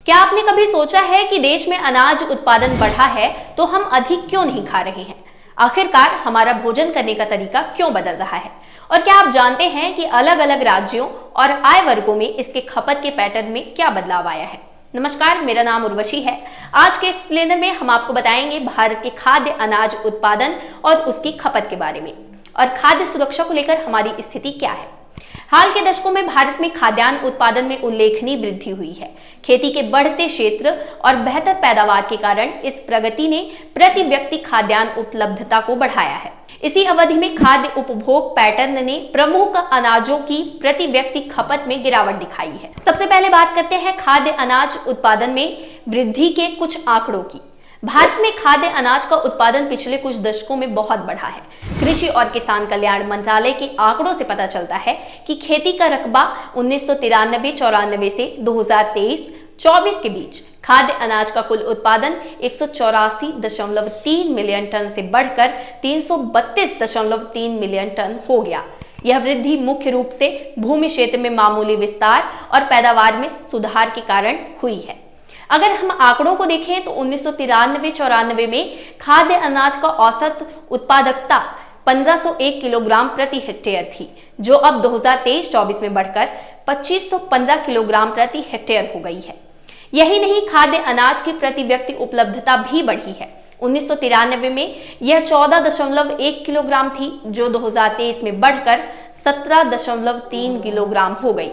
क्या आपने कभी सोचा है कि देश में अनाज उत्पादन बढ़ा है तो हम अधिक क्यों नहीं खा रहे हैं? आखिरकार हमारा भोजन करने का तरीका क्यों बदल रहा है? और क्या आप जानते हैं कि अलग अलग राज्यों और आय वर्गों में इसके खपत के पैटर्न में क्या बदलाव आया है? नमस्कार, मेरा नाम उर्वशी है। आज के एक्सप्लेनर में हम आपको बताएंगे भारत के खाद्य अनाज उत्पादन और उसकी खपत के बारे में, और खाद्य सुरक्षा को लेकर हमारी स्थिति क्या है। हाल के दशकों में भारत में खाद्यान्न उत्पादन में उल्लेखनीय वृद्धि हुई है। खेती के बढ़ते क्षेत्र और बेहतर पैदावार के कारण इस प्रगति ने प्रति व्यक्ति खाद्यान्न उपलब्धता को बढ़ाया है। इसी अवधि में खाद्य उपभोग पैटर्न ने प्रमुख अनाजों की प्रति व्यक्ति खपत में गिरावट दिखाई है। सबसे पहले बात करते हैं खाद्य अनाज उत्पादन में वृद्धि के कुछ आंकड़ों की। भारत में खाद्य अनाज का उत्पादन पिछले कुछ दशकों में बहुत बढ़ा है। कृषि और किसान कल्याण मंत्रालय के आंकड़ों से पता चलता है कि खेती का रकबा 1993-94 से 2023-24 के बीच खाद्य अनाज का कुल उत्पादन 184.3 मिलियन टन से बढ़कर 332.3 मिलियन टन हो गया। यह वृद्धि मुख्य रूप से भूमि क्षेत्र में मामूली विस्तार और पैदावार में सुधार के कारण हुई है। अगर हम आंकड़ों को देखें तो 1993-94 में खाद्य अनाज का औसत उत्पादकता 1501 किलोग्राम प्रति हेक्टेयर थी, जो अब 2023-24 में बढ़कर 2515 किलोग्राम प्रति हेक्टेयर हो गई है। यही नहीं, खाद्य अनाज की प्रति व्यक्ति उपलब्धता भी बढ़ी है। 1993 में यह 14.1 किलोग्राम थी, जो 2023 में बढ़कर 17.3 किलोग्राम हो गई।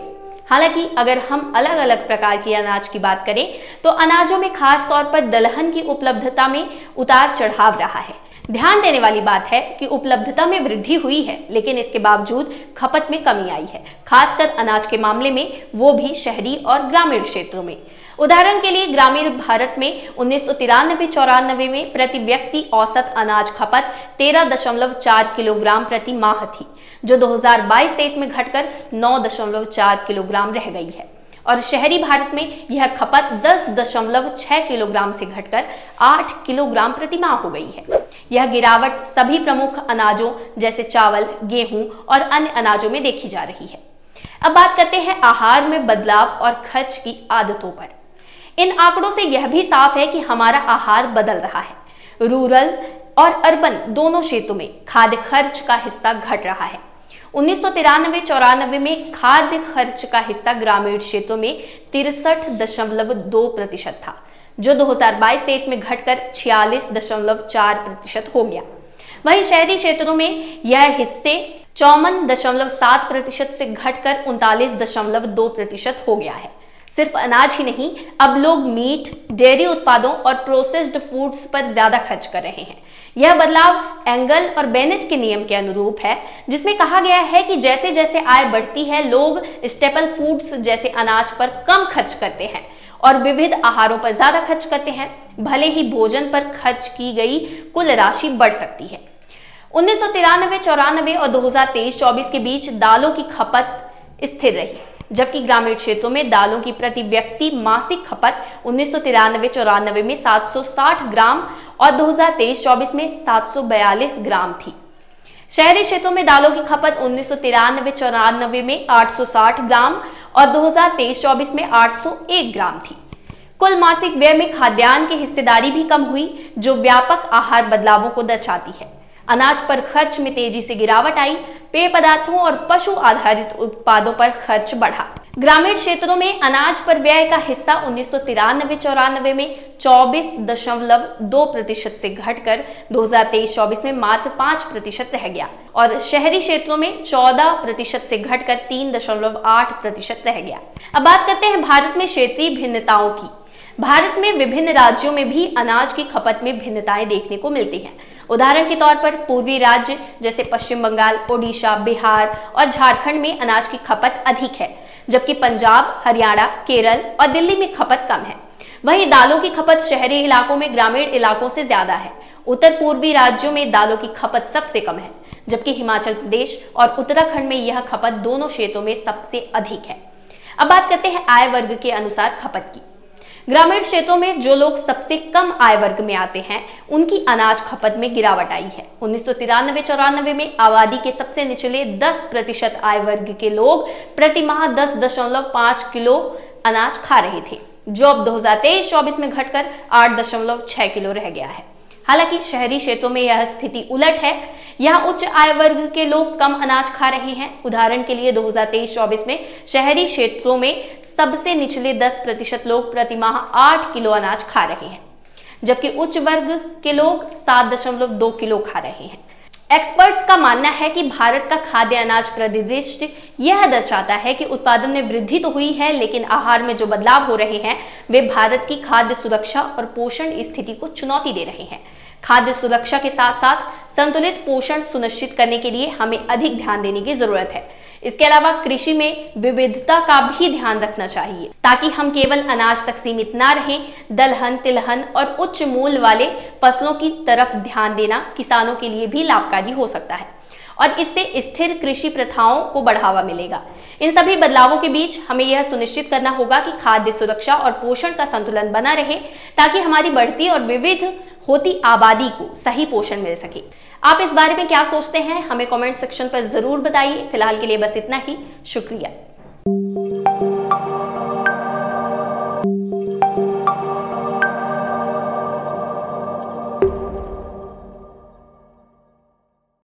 हालांकि अगर हम अलग अलग प्रकार के अनाज की बात करें तो अनाजों में खास तौर पर दलहन की उपलब्धता में उतार चढ़ाव रहा है। ध्यान देने वाली बात है कि उपलब्धता में वृद्धि हुई है, लेकिन इसके बावजूद खपत में कमी आई है, खासकर अनाज के मामले में, वो भी शहरी और ग्रामीण क्षेत्रों में। उदाहरण के लिए ग्रामीण भारत में 1993-94 में प्रति व्यक्ति औसत अनाज खपत 13.4 किलोग्राम प्रति माह थी, जो 2022-23 में घटकर 9.4 किलोग्राम रह गई है। और शहरी भारत में यह खपत 10.6 किलोग्राम से घटकर 8 किलोग्राम प्रति माह हो गई है। यह गिरावट सभी प्रमुख अनाजों जैसे चावल, गेहूं और अन्य अनाजों में देखी जा रही है। अब बात करते हैं आहार में बदलाव और खर्च की आदतों पर। इन आंकड़ों से यह भी साफ है कि हमारा आहार बदल रहा है। रूरल और अर्बन दोनों क्षेत्रों में खाद्य खर्च का हिस्सा घट रहा है। 1993-94 में खाद्य खर्च का हिस्सा ग्रामीण क्षेत्रों में 63.2% था, जो 2022-23 में घटकर 46.4% हो गया। वहीं शहरी क्षेत्रों में यह हिस्से 54.7% से घटकर 39.2% हो गया है। सिर्फ अनाज ही नहीं, अब लोग मीट, डेयरी उत्पादों और प्रोसेस्ड फूड्स पर ज्यादा खर्च कर रहे हैं। यह बदलाव एंगल और बेनेट के नियम के अनुरूप है, जिसमें कहा गया है कि जैसे जैसे आय बढ़ती है, लोग स्टेपल फूड्स जैसे अनाज पर कम खर्च करते हैं और विविध आहारों पर ज्यादा खर्च करते हैं। भले ही भोजन पर खर्च की गई कुल राशि बढ़ सकती है। 1993-94 और 2023-24 के बीच दालों की खपत स्थिर रही, जबकि ग्रामीण क्षेत्रों में दालों की प्रति व्यक्ति मासिक खपत 1993-94 में 760 ग्राम और 2023-24 में 742 ग्राम थी। शहरी क्षेत्रों में दालों की खपत 1993-94 में 860 ग्राम और 2023-24 में 801 ग्राम थी। कुल मासिक व्यय में खाद्यान्न की हिस्सेदारी भी कम हुई, जो व्यापक आहार बदलावों को दर्शाती है। अनाज पर खर्च में तेजी से गिरावट आई, पेय पदार्थों और पशु आधारित उत्पादों पर खर्च बढ़ा। ग्रामीण क्षेत्रों में अनाज पर व्यय का हिस्सा 1993-94 में 24.2% से घटकर 2023-24 में मात्र 5% रह गया, और शहरी क्षेत्रों में 14% से घटकर 3.8% रह गया। अब बात करते हैं भारत में क्षेत्रीय भिन्नताओं की। भारत में विभिन्न राज्यों में भी अनाज की खपत में भिन्नताएं देखने को मिलती हैं। उदाहरण के तौर पर पूर्वी राज्य जैसे पश्चिम बंगाल, ओडिशा, बिहार और झारखंड में अनाज की खपत अधिक है, जबकि पंजाब, हरियाणा, केरल और दिल्ली में खपत कम है। वहीं दालों की खपत शहरी इलाकों में ग्रामीण इलाकों से ज्यादा है। उत्तर पूर्वी राज्यों में दालों की खपत सबसे कम है, जबकि हिमाचल प्रदेश और उत्तराखंड में यह खपत दोनों क्षेत्रों में सबसे अधिक है। अब बात करते हैं आय वर्ग के अनुसार खपत की। ग्रामीण क्षेत्रों में जो लोग सबसे कम आय वर्ग में आते हैं, उनकी अनाज खपत में गिरावट आई है। 1993-94 में आबादी के सबसे निचले 10% आय वर्ग के लोग प्रति माह 10.5 किलो अनाज खा रहे थे, जो अब 2023-24 में घटकर 8.6 किलो रह गया है। हालांकि शहरी क्षेत्रों में यह स्थिति उलट है। यहाँ उच्च आय वर्ग के लोग कम अनाज खा रहे हैं। उदाहरण के लिए 2023-24 में शहरी क्षेत्रों में सबसे निचले 10% लोग प्रतिमाह 8 किलो अनाज खा रहे हैं, जबकि उच्च वर्ग के लोग 7.2 किलो खा रहे हैं। एक्सपर्ट्स का मानना है कि भारत का खाद्य अनाज परिदृश्य यह दर्शाता है कि उत्पादन में वृद्धि तो हुई है, लेकिन आहार में जो बदलाव हो रहे हैं वे भारत की खाद्य सुरक्षा और पोषण स्थिति को चुनौती दे रहे हैं। खाद्य सुरक्षा के साथ साथ संतुलित पोषण सुनिश्चित करने के लिए हमें अधिक ध्यान देने की जरूरत है। इसके अलावा कृषि में विविधता का भी ध्यान रखना चाहिए, ताकि हम केवल अनाज तक सीमित ना रहें। दलहन, तिलहन और उच्च मूल्य वाले फसलों की तरफ ध्यान देना किसानों के लिए भी लाभकारी हो सकता है और इससे स्थिर कृषि प्रथाओं को बढ़ावा मिलेगा। इन सभी बदलावों के बीच हमें यह सुनिश्चित करना होगा कि खाद्य सुरक्षा और पोषण का संतुलन बना रहे, ताकि हमारी बढ़ती और विविध होती आबादी को सही पोषण मिल सके। आप इस बारे में क्या सोचते हैं, हमें कमेंट सेक्शन पर जरूर बताइए। फिलहाल के लिए बस इतना ही। शुक्रिया।